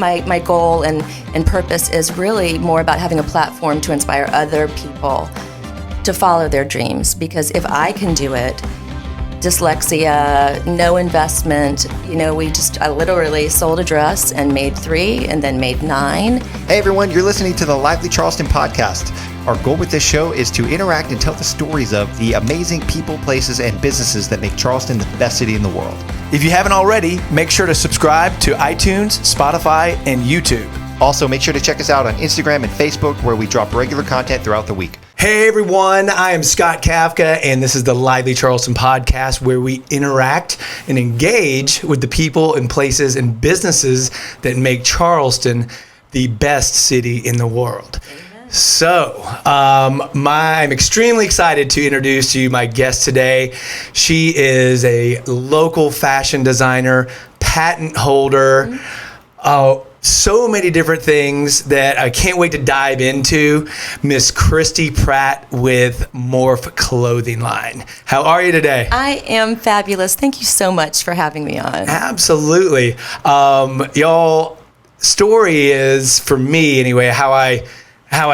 my goal and purpose is really more about having a platform to inspire other people to follow their dreams. Because if I can do it, dyslexia, no investment, I literally sold a dress and made 3 and then made 9. Hey everyone, you're listening to the Lively Charleston Podcast. Our goal with this show is to interact and tell the stories of the amazing people, places, and businesses that make Charleston the best city in the world. If you haven't already, make sure to subscribe to iTunes, Spotify, and YouTube. Also, make sure to check us out on Instagram and Facebook, where we drop regular content throughout the week. Hey everyone, I am Scott Kafka, and this is the Lively Charleston Podcast, where we interact and engage with the people and places and businesses that make Charleston the best city in the world. So, I'm extremely excited to introduce you my guest today. She is a local fashion designer, patent holder, so many different things that I can't wait to dive into. Miss Cristy Pratt with MORPH Clothing line. How are you today? I am fabulous. Thank you so much for having me on. Absolutely. Y'all, story is, for me anyway, how I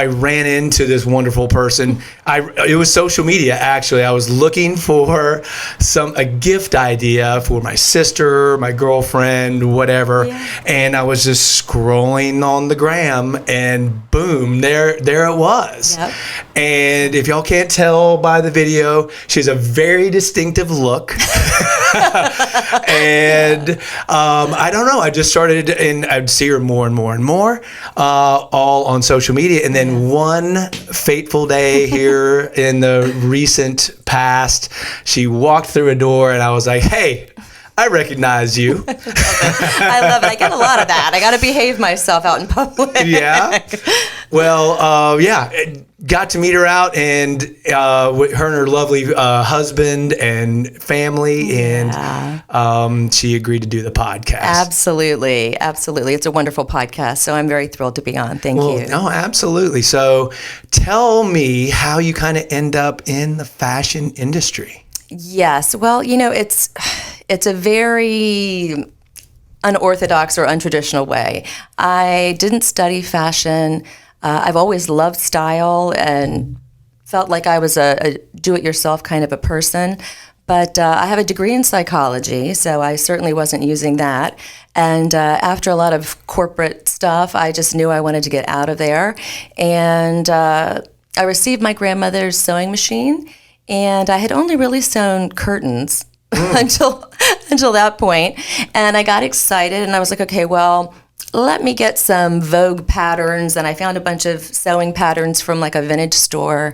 ran into this wonderful person. It was social media, actually. I was looking for a gift idea for my sister, my girlfriend, whatever. Yeah. And I was just scrolling on the gram, and boom, there it was. Yep. And if y'all can't tell by the video, she has a very distinctive look. And I don't know, I just started, and I'd see her more and more and more, all on social media. And then one fateful day here in the recent past, she walked through a door, and I was like, hey, I recognize you. I love it. I get a lot of that. I got to behave myself out in public. Yeah. Well, got to meet her out, and with her and her lovely husband and family, and she agreed to do the podcast. Absolutely. It's a wonderful podcast, so I'm very thrilled to be on. Thank you. No, absolutely. So tell me how you kind of end up in the fashion industry. Yes. Well, it's a very unorthodox or untraditional way. I didn't study fashion. I've always loved style and felt like I was a do-it-yourself kind of a person. But I have a degree in psychology, so I certainly wasn't using that. And after a lot of corporate stuff, I just knew I wanted to get out of there. And I received my grandmother's sewing machine, and I had only really sewn curtains until that point. And I got excited, and I was like, okay, well, let me get some Vogue patterns. And I found a bunch of sewing patterns from like a vintage store.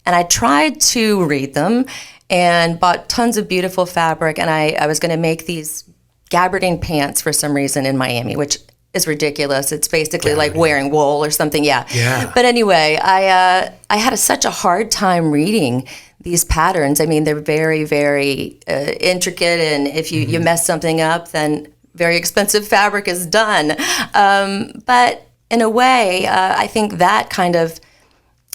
And I tried to read them and bought tons of beautiful fabric. And I was going to make these gabardine pants for some reason in Miami, which is ridiculous. It's basically like wearing wool or something. Yeah. But anyway, I had such a hard time reading these patterns. I mean, they're very, very intricate. And if you mess something up, then very expensive fabric is done. But in a way, I think that kind of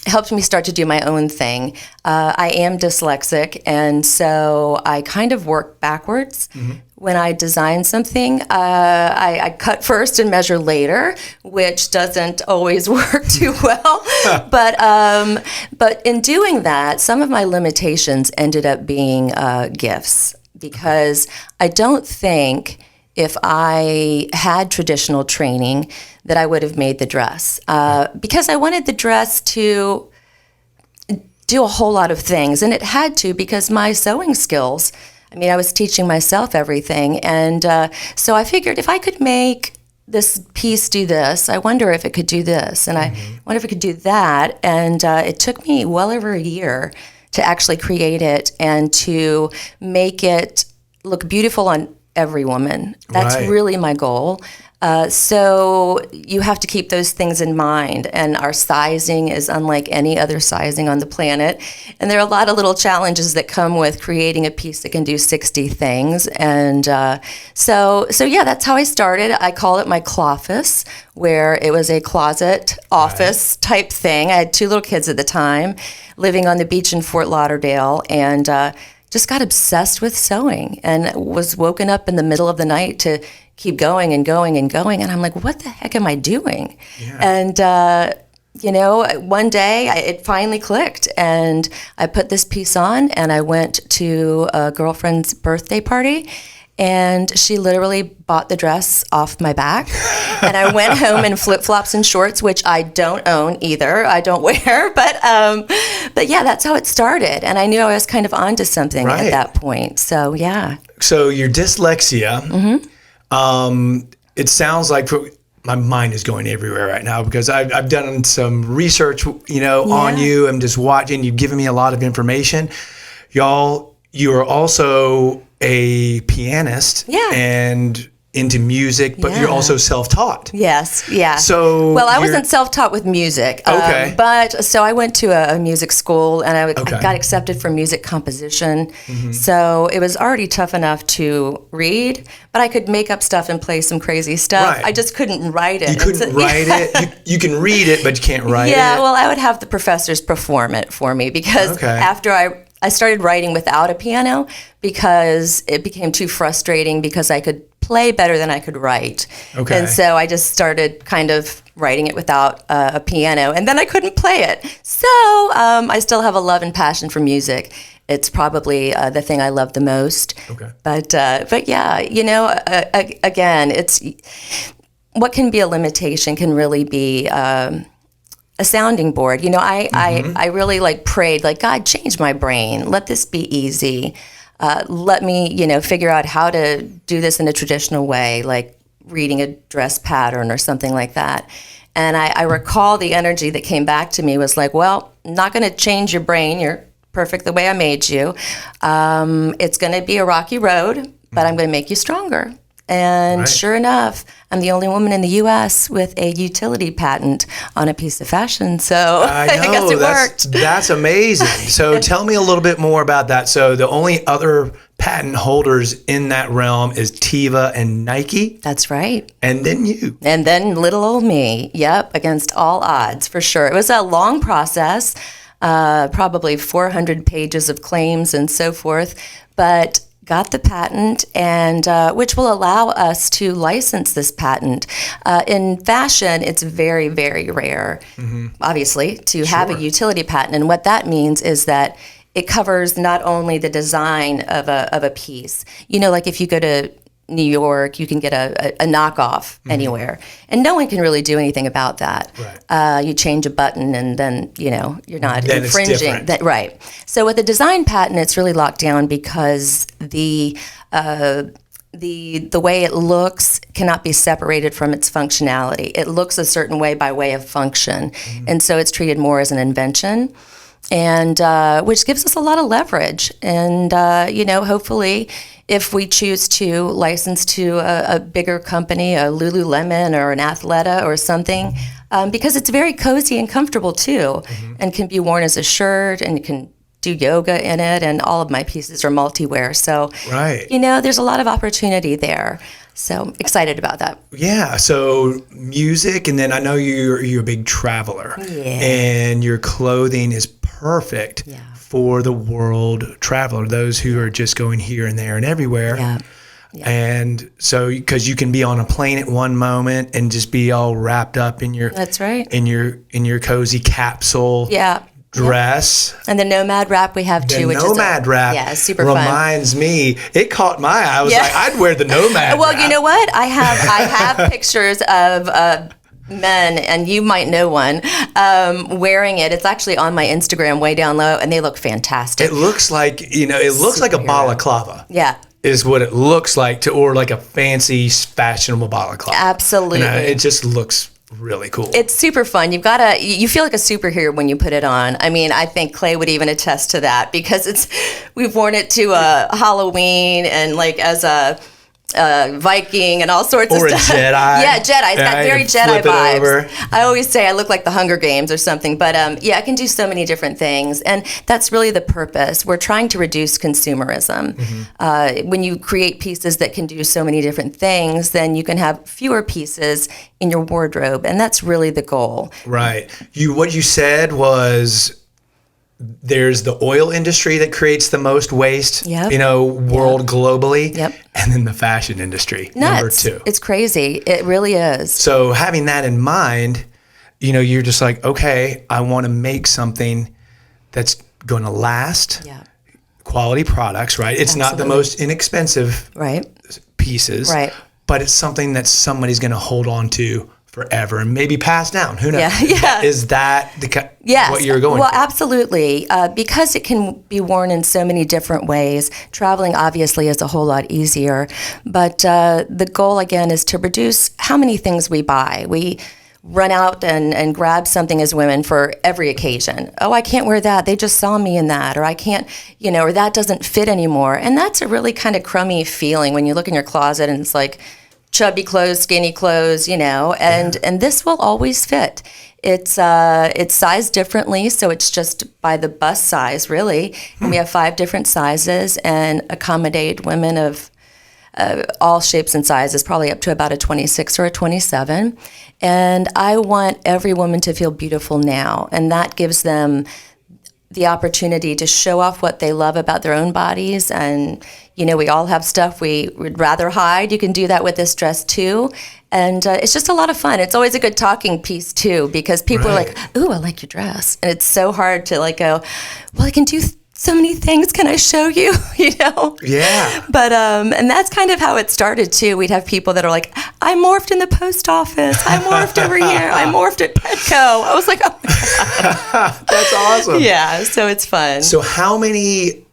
helped me start to do my own thing. I am dyslexic, and so I kind of work backwards. Mm-hmm. When I design something, I cut first and measure later, which doesn't always work too well. But in doing that, some of my limitations ended up being gifts, because I don't think if I had traditional training that I would have made the dress, because I wanted the dress to do a whole lot of things, and it had to, because my sewing skills, I mean, I was teaching myself everything, and so I figured if I could make this piece do this, I wonder if it could do this, and I wonder if it could do that, and it took me well over a year to actually create it and to make it look beautiful on every woman. That's really my goal. So you have to keep those things in mind, and our sizing is unlike any other sizing on the planet, and there are a lot of little challenges that come with creating a piece that can do 60 things, and so that's how I started. I call it my cloffice, where it was a closet office type thing. I had 2 little kids at the time, living on the beach in Fort Lauderdale, and just got obsessed with sewing, and was woken up in the middle of the night to keep going and going and going. And I'm like, what the heck am I doing? Yeah. And, one day it finally clicked, and I put this piece on, and I went to a girlfriend's birthday party, and she literally bought the dress off my back. And I went home in flip-flops and shorts, which I don't own either. I don't wear, but yeah, that's how it started. And I knew I was kind of onto something at that point. So yeah. So your dyslexia, it sounds like my mind is going everywhere right now because I've done some research, on you. I'm just watching. You've given me a lot of information. Y'all, you are also a pianist and into music, but you're also self-taught. Yes, yeah. So I wasn't self-taught with music. Okay. So I went to a music school, and I got accepted for music composition. Mm-hmm. So it was already tough enough to read, but I could make up stuff and play some crazy stuff. Right. I just couldn't write it. You couldn't write it? You can read it, but you can't write it? Yeah, well, I would have the professors perform it for me because after I started writing without a piano because it became too frustrating because I could play better than I could write. Okay. And so I just started kind of writing it without a piano, and then I couldn't play it. So I still have a love and passion for music. It's probably the thing I love the most. Okay. But yeah, again, it's what can be a limitation can really be a sounding board. I really prayed, God, change my brain. Let this be easy. Let me, figure out how to do this in a traditional way, like reading a dress pattern or something like that. And I recall the energy that came back to me was like, well, I'm not going to change your brain. You're perfect the way I made you. It's going to be a rocky road, but I'm going to make you stronger. And sure enough, I'm the only woman in the U.S. with a utility patent on a piece of fashion. So I guess it worked. That's amazing. So tell me a little bit more about that. So the only other patent holders in that realm is Teva and Nike? That's right. And then you. And then little old me. Yep, against all odds, for sure. It was a long process, probably 400 pages of claims and so forth, but got the patent, and which will allow us to license this patent. In fashion, it's very, very rare, obviously, to have a utility patent. And what that means is that it covers not only the design of a piece. Like if you go to New York, you can get a knockoff anywhere, and no one can really do anything about that. Right. You change a button, and then you're not then infringing. It's right. So with a design patent, it's really locked down because the way it looks cannot be separated from its functionality. It looks a certain way by way of function, and so it's treated more as an invention. And which gives us a lot of leverage. And, hopefully, if we choose to license to a bigger company, a Lululemon or an Athleta or something, because it's very cozy and comfortable, too, and can be worn as a shirt, and you can do yoga in it, and all of my pieces are multi-wear. So, there's a lot of opportunity there. So excited about that. Yeah. So music, and then I know you're a big traveler, and your clothing is perfect for the world traveler, those who are just going here and there and everywhere. Yeah. And so, because you can be on a plane at one moment and just be all wrapped up in your in your cozy capsule. Dress. And the Nomad wrap we have too, which is Nomad wrap. Yeah, super fun. Reminds me, it caught my eye. I was like, I'd wear the Nomad Well, wrap. You know what? I have pictures of men, and you might know one, wearing it. It's actually on my Instagram way down low, and they look fantastic. It looks like, it looks like a balaclava. Yeah. Is what it looks like, or like a fancy, fashionable balaclava. Absolutely. It just looks really cool. It's super fun. You feel like a superhero when you put it on. I mean, I think Clay would even attest to that, because we've worn it to Halloween and as a Viking and all sorts of stuff. Or a Jedi. Yeah, Jedi. It's got very Jedi vibes. Over. I always say I look like the Hunger Games or something. But I can do so many different things. And that's really the purpose. We're trying to reduce consumerism. When you create pieces that can do so many different things, then you can have fewer pieces in your wardrobe. And that's really the goal. Right. What you said was there's the oil industry that creates the most waste, Yep. world globally. Yep. And then the fashion industry, Nuts. number 2. It's crazy. It really is. So having that in mind, you're just like, okay, I want to make something that's going to last. Yeah. Quality products, right? It's not the Absolutely. most inexpensive Right. pieces, Right. but it's something that somebody's going to hold on to forever and maybe pass down. Who knows? Yeah. Is that Yes. what you're going Well, for? absolutely. Because it can be worn in so many different ways, traveling obviously is a whole lot easier. But the goal, again, is to reduce how many things we buy. We run out and grab something as women for every occasion. Oh, I can't wear that. They just saw me in that. Or I can't, or that doesn't fit anymore. And that's a really kind of crummy feeling when you look in your closet and it's like chubby clothes, skinny clothes, and this will always fit. It's sized differently, so it's just by the bust size, really. And we have 5 different sizes and accommodate women of all shapes and sizes, probably up to about a 26 or a 27. And I want every woman to feel beautiful now, and that gives them the opportunity to show off what they love about their own bodies. And, we all have stuff we would rather hide. You can do that with this dress too. And it's just a lot of fun. It's always a good talking piece too, because people are like, ooh, I like your dress. And it's so hard to go, well, I can do so many things. Can I show you? Yeah. But, and that's kind of how it started too. We'd have people that are like, I morphed in the post office. I morphed over here. I morphed at Petco. I was like, oh my God. That's awesome. Yeah. So it's fun. So how many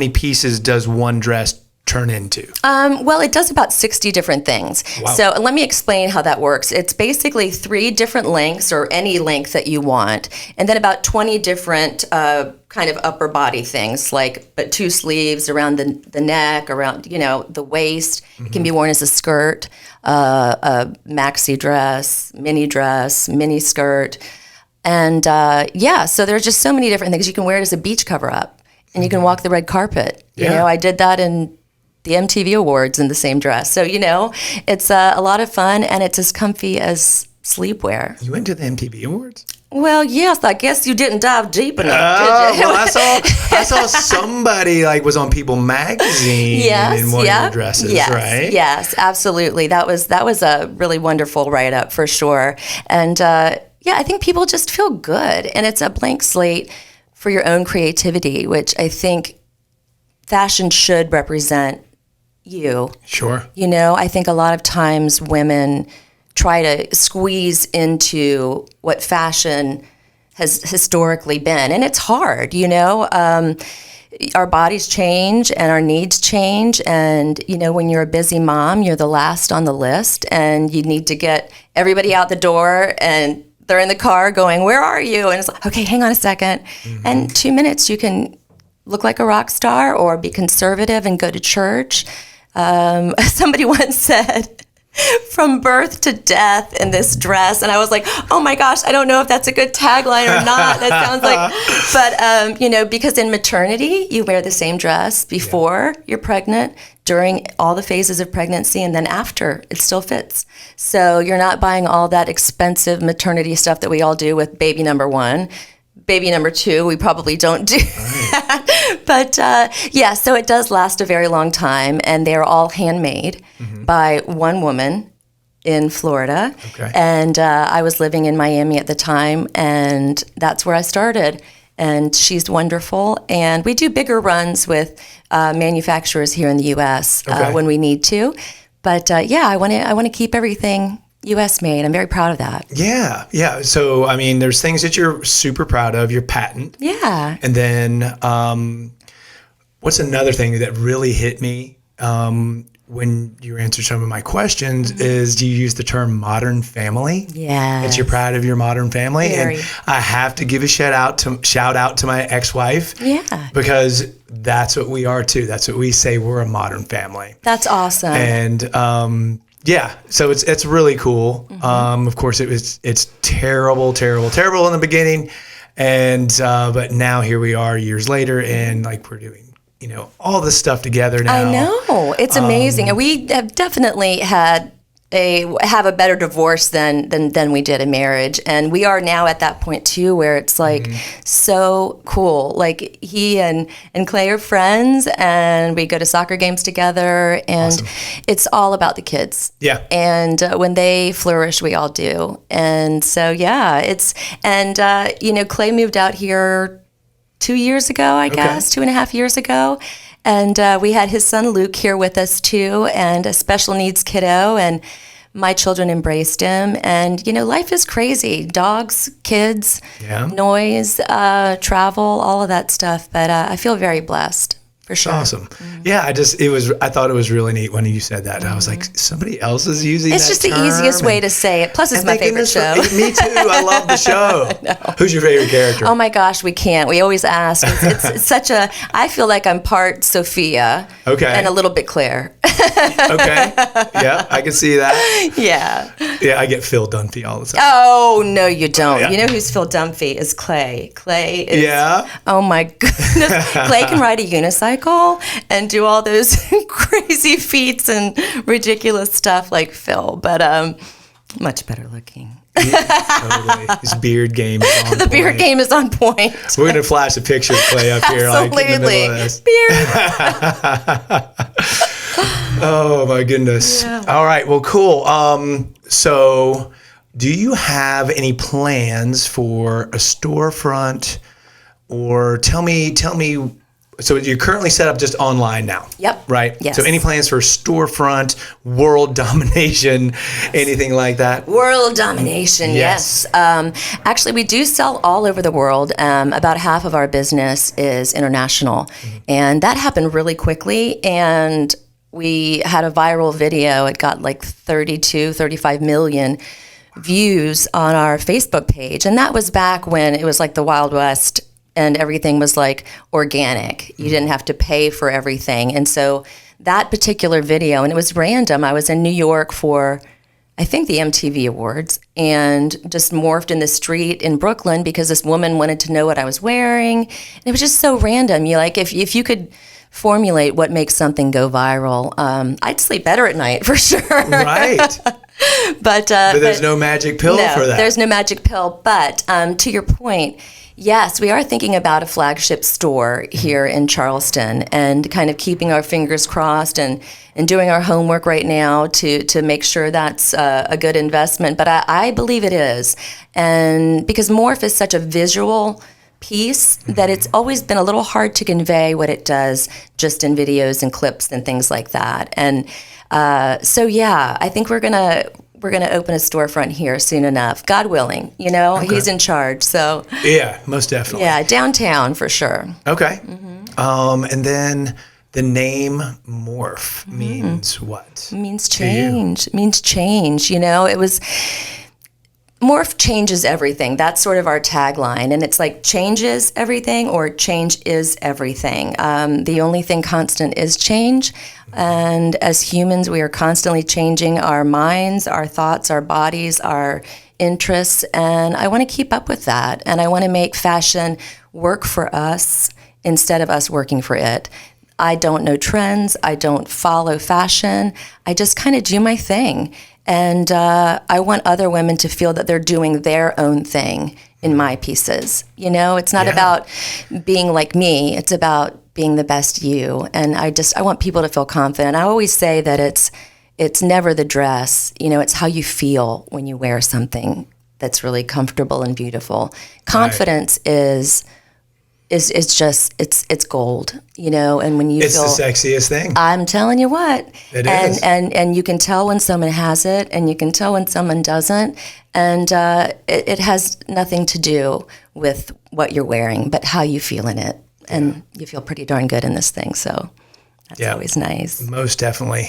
pieces does one dress turn into? Well, it does about 60 different things. Wow. So let me explain how that works. It's basically 3 different lengths, or any length that you want, and then about 20 different kind of upper body things, but 2 sleeves around the neck, around the waist. Mm-hmm. It can be worn as a skirt, a maxi dress, mini skirt, and so there's just so many different things. You can wear it as a beach cover up, and you can walk the red carpet. Yeah. I did that in the MTV Awards in the same dress. So, it's a lot of fun, and it's as comfy as sleepwear. You went to the MTV Awards? Well, yes, I guess you didn't dive deep enough, Oh, did you? well, I saw somebody was on People magazine in one of your dresses, right? Yes, absolutely. That was a really wonderful write-up for sure. And I think people just feel good, and it's a blank slate for your own creativity, which I think fashion should represent you. Sure. I think a lot of times women try to squeeze into what fashion has historically been, and it's hard. Our bodies change and our needs change, and when you're a busy mom, you're the last on the list, and you need to get everybody out the door, and they're in the car going, where are you? And it's like, okay, hang on a second. Mm-hmm. And 2 minutes, you can look like a rock star or be conservative and go to church. Somebody once said, from birth to death in this dress. And I was like, oh my gosh, I don't know if that's a good tagline or not. That sounds but, because in maternity, you wear the same dress before you're pregnant, during all the phases of pregnancy, and then after, it still fits. So you're not buying all that expensive maternity stuff that we all do with baby number 1. Baby number 2, we probably don't do that. But so it does last a very long time, and they're all handmade by one woman in Florida. Okay. And I was living in Miami at the time, and that's where I started. And she's wonderful. And we do bigger runs with manufacturers here in the U.S. When we need to. But I want to keep everything U.S. made. I'm very proud of that. Yeah. So, there's things that you're super proud of, your patent. Yeah. And then what's another thing that really hit me when you answer some of my questions is you use the term modern family. Yeah. That you're proud of your modern family. Very. And I have to give a shout out to my ex-wife. Yeah. Because that's what we are too. That's what we say, we're a modern family. That's awesome. And so it's really cool. Of course, it's terrible in the beginning, and but now here we are years later, and we're doing all this stuff together now. I know, it's amazing, and we have definitely had they have a better divorce than we did in marriage. And we are now at that point too, where it's like so cool. Like he and Clay are friends, and we go to soccer games together, and Awesome. it's all about the kids. Yeah. And when they flourish, we all do. And so, Clay moved out here 2 years ago, I guess, 2.5 years ago. And we had his son Luke here with us too, and a special needs kiddo, and my children embraced him. And, life is crazy. Dogs, kids, noise, travel, all of that stuff. But I feel very blessed. For sure. Awesome. Yeah, I thought it was really neat when you said that. I was like, somebody else is using it's that just term? the easiest way to say it. Plus, it's my favorite show. Me too. I love the show. Who's your favorite character? Oh my gosh, we can't. We always ask. It's such a, I feel like I'm part Sophia. Okay. And a little bit Claire. Okay. Yeah, I can see that. Yeah. Yeah, I get Phil Dunphy all the time. Oh, no, you don't. Yeah. You know who's Phil Dunphy is Clay. Clay is, Yeah. Oh my goodness. Clay can ride a unicycle and do all those crazy feats and ridiculous stuff like Phil, but much better looking. Totally. His beard game is on The beard game is on point. We're going to flash a picture of Clay up here like in the middle of this. Beard. Oh my goodness. Yeah. All right. Well, cool. So do you have any plans for a storefront, or tell me, so you're currently set up just online now? Yep. Right? Yes. So any plans for storefront, world domination, anything like that? World domination, yes. Actually, we do sell all over the world. About half of our business is international. And that happened really quickly. And we had a viral video. It got like 35 million views on our Facebook page. And that was back when it was like the Wild West and everything was like organic. You didn't have to pay for everything. And so that particular video, and it was random. I was in New York for, I think, the MTV Awards, and just morphed in the street in Brooklyn because this woman wanted to know what I was wearing. And it was just so random. You like, if you could formulate what makes something go viral, I'd sleep better at night for sure. Right. But there's no magic pill for that. There's no magic pill. But to your point, yes, we are thinking about a flagship store here in Charleston, and kind of keeping our fingers crossed and doing our homework right now to make sure that's a good investment. But I believe it is. And because MORPH is such a visual piece that it's always been a little hard to convey what it does just in videos and clips and things like that. And I think we're gonna open a storefront here soon enough, God willing. He's in charge. So yeah, most definitely. yeah, downtown for sure. Okay. And then the name MORPH means what? Means change. Means change. It was. MORPH changes everything. That's sort of our tagline. And it's like changes everything or change is everything. The only thing constant is change. And as humans, we are constantly changing our minds, our thoughts, our bodies, our interests. And I want to keep up with that. And I want to make fashion work for us instead of us working for it. I don't know trends. I don't follow fashion. I just kind of do my thing. And I want other women to feel that they're doing their own thing in my pieces. It's not about being like me. It's about being the best you. And I want people to feel confident. I always say that it's never the dress. It's how you feel when you wear something that's really comfortable and beautiful. Confidence is it's gold, and when it's feel the sexiest thing. I'm telling you what. It is. And you can tell when someone has it, and you can tell when someone doesn't. And it has nothing to do with what you're wearing, but how you feel in it. And you feel pretty darn good in this thing, so that's always nice. Most definitely.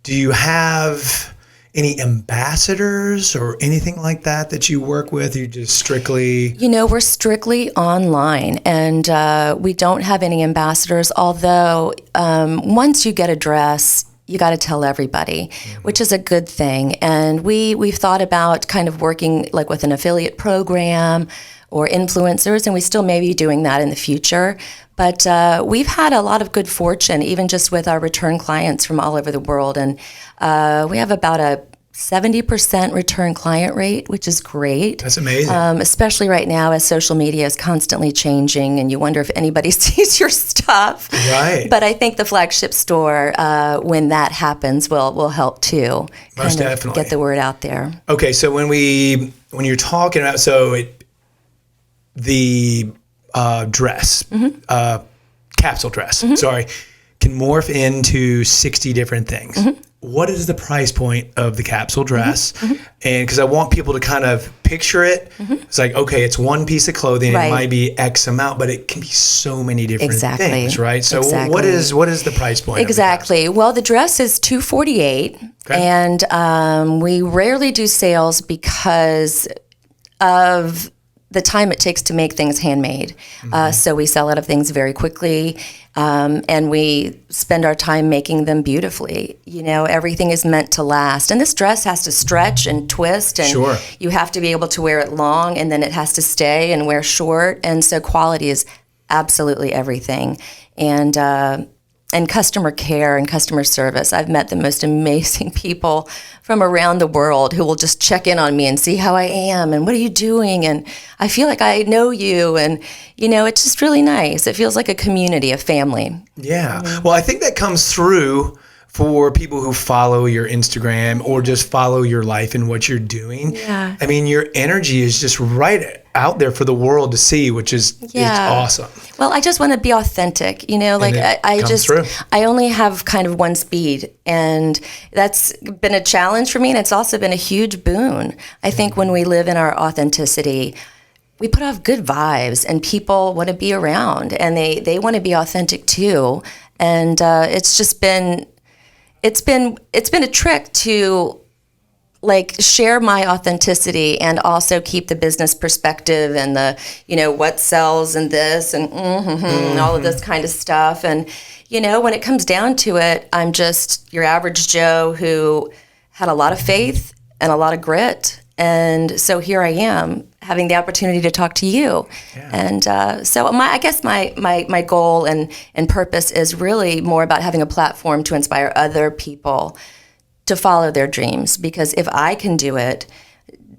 Do you have any ambassadors or anything like that you work with? You just strictly... We're strictly online, and we don't have any ambassadors, although once you get a dress, you got to tell everybody, which is a good thing. And we've thought about kind of working like with an affiliate program or influencers, and we still may be doing that in the future. But we've had a lot of good fortune, even just with our return clients from all over the world. And we have about a 70% return client rate, which is great. That's amazing. Especially right now as social media is constantly changing and you wonder if anybody sees your stuff. Right. But I think the flagship store, when that happens, will help too. Most definitely. Get the word out there. Okay, so when you're talking about, the dress, capsule dress, sorry, can morph into 60 different things. What is the price point of the capsule dress? And because I want people to kind of picture it, it's like, okay, it's one piece of clothing. Right. It might be X amount, but it can be so many different things, right? So Exactly. what is the price point? Exactly. Well, the dress is $248, and we rarely do sales because of the time it takes to make things handmade. So we sell out of things very quickly, and we spend our time making them beautifully. You know, everything is meant to last. And this dress has to stretch and twist, and you have to be able to wear it long, and then it has to stay and wear short. And so quality is absolutely everything. And customer care and customer service. I've met the most amazing people from around the world who will just check in on me and see how I am and what are you doing, and I feel like I know you, and you know, it's just really nice. It feels like a community, a family. Yeah. Well, I think that comes through for people who follow your Instagram or just follow your life and what you're doing. Yeah. I mean, your energy is just right out there for the world to see, which is it's awesome. Well, I just want to be authentic, you know, like I only have kind of one speed, and that's been a challenge for me, and it's also been a huge boon. I think when we live in our authenticity, we put off good vibes, and people want to be around, and they want to be authentic too. And it's been a trick to like share my authenticity and also keep the business perspective and the, you know, what sells and this and all of this kind of stuff. And, you know, when it comes down to it, I'm just your average Joe who had a lot of faith and a lot of grit. And so here I am having the opportunity to talk to you. Yeah. And so I guess my goal and purpose is really more about having a platform to inspire other people to follow their dreams. Because if I can do it,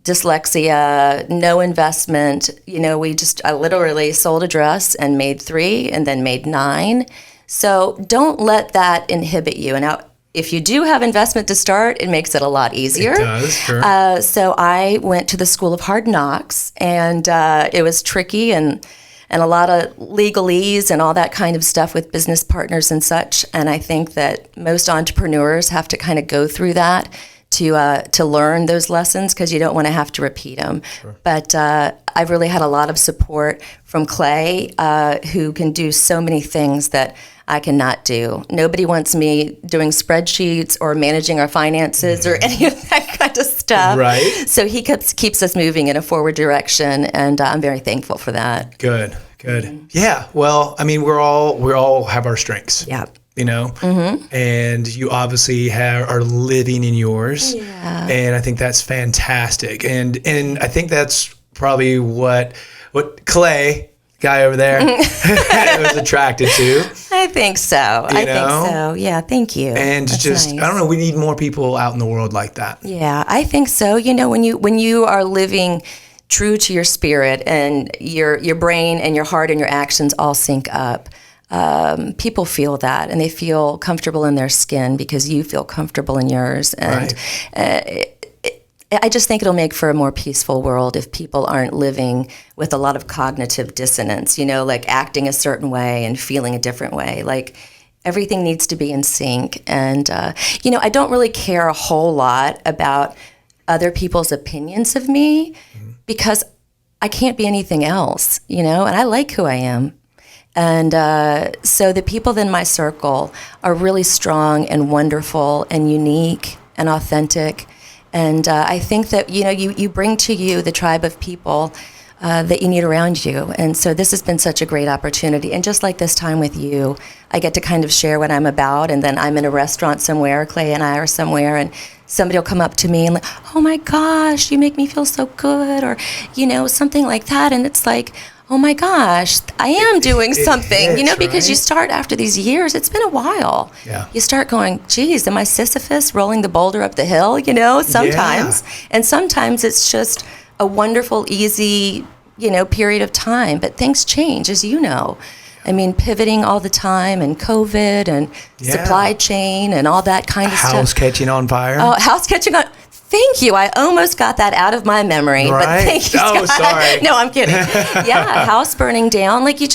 dyslexia, no investment, you know, I literally sold a dress and made 3 and then made 9. So don't let that inhibit you. And now, if you do have investment to start, it makes it a lot easier. It does, sure. So I went to the School of Hard Knocks, and it was tricky and a lot of legalese and all that kind of stuff with business partners and such. And I think that most entrepreneurs have to kind of go through that to learn those lessons, because you don't want to have to repeat them. Sure. But I've really had a lot of support from Clay, who can do so many things that I cannot do. Nobody wants me doing spreadsheets or managing our finances or any of that kind of stuff. Right. So he keeps us moving in a forward direction, and I'm very thankful for that. Good. Yeah. Well, I mean, we all have our strengths. Yeah. You know, and you obviously are living in yours. Yeah. And I think that's fantastic. And I think that's probably what Clay, guy over there, was attracted to. I think so. I think so. Yeah, thank you. And that's just, nice. I don't know, we need more people out in the world like that. Yeah, I think so. You know, when you are living true to your spirit and your brain and your heart and your actions all sync up, people feel that, and they feel comfortable in their skin because you feel comfortable in yours. And I just think it'll make for a more peaceful world if people aren't living with a lot of cognitive dissonance, you know, like acting a certain way and feeling a different way. Like everything needs to be in sync. And, you know, I don't really care a whole lot about other people's opinions of me because I can't be anything else, you know, and I like who I am. And so the people in my circle are really strong and wonderful and unique and authentic. And I think that, you know, you bring to you the tribe of people that you need around you. And so this has been such a great opportunity. And just like this time with you, I get to kind of share what I'm about. And then I'm in a restaurant somewhere, Clay and I are somewhere, and somebody will come up to me and like, oh my gosh, you make me feel so good, or, something like that. And it's like, oh my gosh, I am doing something, hits, because you start after these years, it's been a while. Yeah. You start going, geez, am I Sisyphus rolling the boulder up the hill, sometimes. Yeah. And sometimes it's just a wonderful, easy, period of time. But things change, as you know. I mean, pivoting all the time, and COVID and supply chain and all that kind of stuff. House catching on fire. Oh, house catching on. Thank you. I almost got that out of my memory. Right. But thank you, Oh, Scott. sorry. No, I'm kidding. Yeah, house burning down. Like, you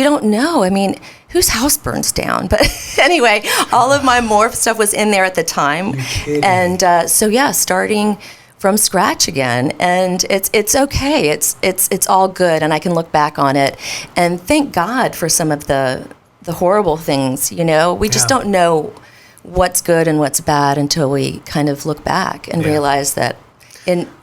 don't know. I mean, whose house burns down? But anyway, all of my MORPH stuff was in there at the time. You're kidding. And starting from scratch again. And it's okay. It's all good. And I can look back on it. And thank God for some of the horrible things, We just don't know what's good and what's bad until we kind of look back and realize that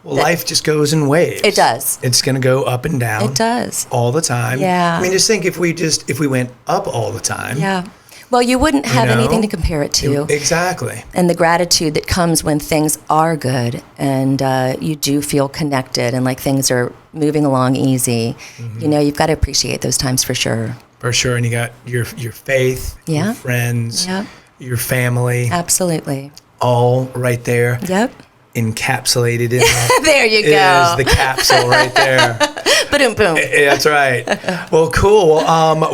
life just goes in waves. It does. It's going to go up and down. It does. All the time. Yeah. I mean, just think if we went up all the time. Yeah. Well, you wouldn't have anything to compare it to. Exactly. And the gratitude that comes when things are good and you do feel connected and like things are moving along easy. Mm-hmm. You've got to appreciate those times for sure. For sure. And you got your faith, your friends, your family. Absolutely. All right there. Yep. Encapsulated in that. There you go. Is the capsule right there. Boom, boom. That's right. Well, cool.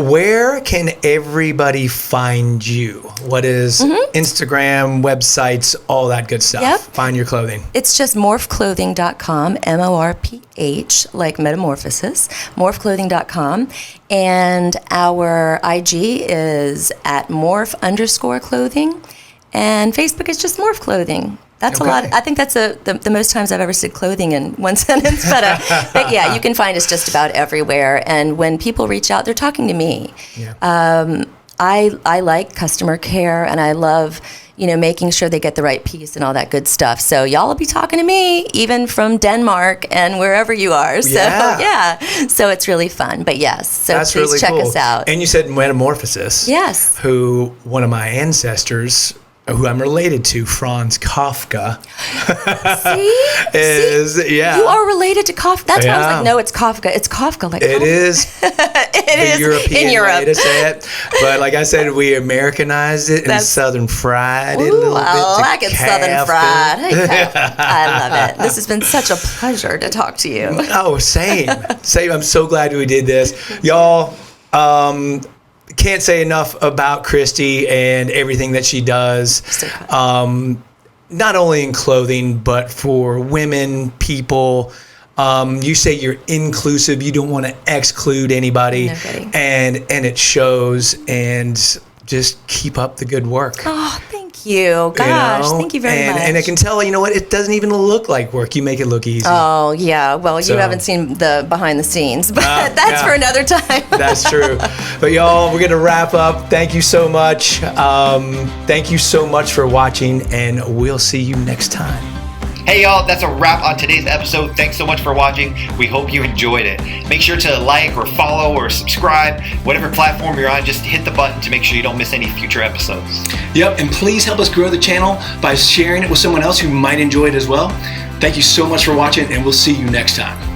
Where can everybody find you? What is Instagram, websites, all that good stuff? Yep. Find your clothing. It's just morphclothing.com, MORPH, like metamorphosis, morphclothing.com. And our IG is at morph_clothing. And Facebook is just MORPH Clothing. That's a lot. I think that's the most times I've ever said clothing in one sentence. But yeah, you can find us just about everywhere. And when people reach out, they're talking to me. Yeah. I like customer care, and I love, making sure they get the right piece and all that good stuff. So y'all will be talking to me, even from Denmark and wherever you are. So so it's really fun. But yes, so that's please really check cool. us out. And you said Metamorphosis. Yes. Who one of my ancestors, who I'm related to, Franz Kafka, See? You are related to Kafka. That's why I was like, no, it's Kafka. It's Kafka. Like it is. It is European in Europe way to say it. But like I said, we Americanized it and Southern fried it a little bit. I like it Southern fried. Kafka. Hey, I love it. This has been such a pleasure to talk to you. Oh, same. I'm so glad we did this. Y'all, can't say enough about Cristy and everything that she does. Not only in clothing, but for women, people. You say you're inclusive. You don't want to exclude anybody. Nobody. And it shows. And just keep up the good work. Oh, thank you. Gosh, thank you very much. And I can tell, it doesn't even look like work. You make it look easy. Oh, yeah. Well, you haven't seen the behind the scenes, but that's for another time. That's true. But y'all, we're going to wrap up. Thank you so much. Thank you so much for watching, and we'll see you next time. Hey y'all, that's a wrap on today's episode. Thanks so much for watching. We hope you enjoyed it. Make sure to like or follow or subscribe. Whatever platform you're on, just hit the button to make sure you don't miss any future episodes. Yep, and please help us grow the channel by sharing it with someone else who might enjoy it as well. Thank you so much for watching, and we'll see you next time.